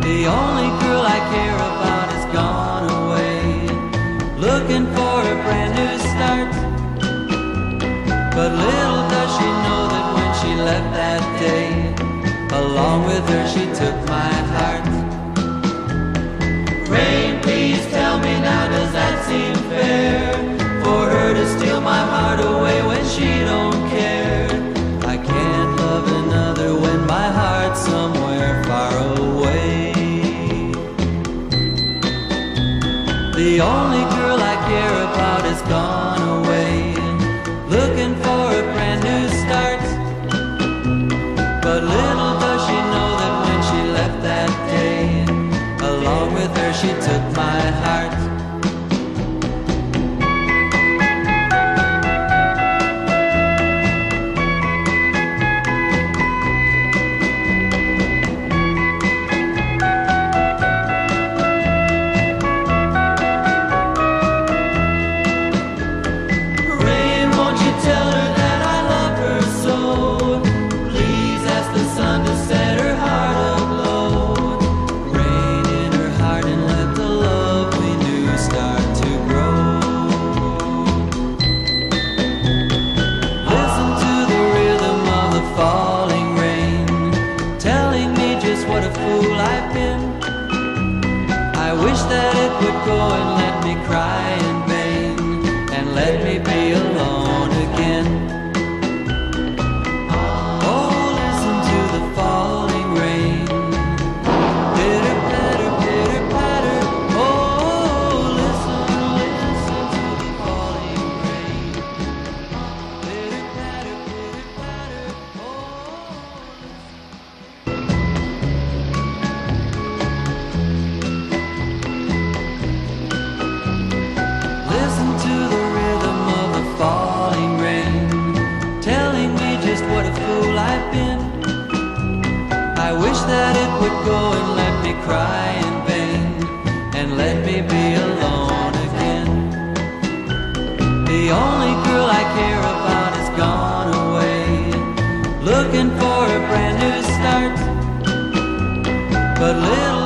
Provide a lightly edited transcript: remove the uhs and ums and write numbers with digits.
The only girl I care about has gone away, looking for a brand new start. But little does she know that when she left that day, along with her she took my heart. Rain, please tell me now, does that seem fair? For her to steal my heart away when she don't care. I can't love another when my heart's somewhere far away. The only girl I care about has gone away, looking for a brand new start. But little does she know that when she left that day, along with her she took my heart. I wish that it would go and let me cry in vain, and let me be alone again. Oh, listen to the falling rain, pitter patter, pitter patter. Oh, listen, listen to the falling rain, pitter patter, pitter patter. Oh, listen to the rhythm of the falling rain, telling me just what a fool I've been. I wish that it would go and let me cry in vain, and let me be alone again. The only girl I care about has gone away, looking for a brand new start. But little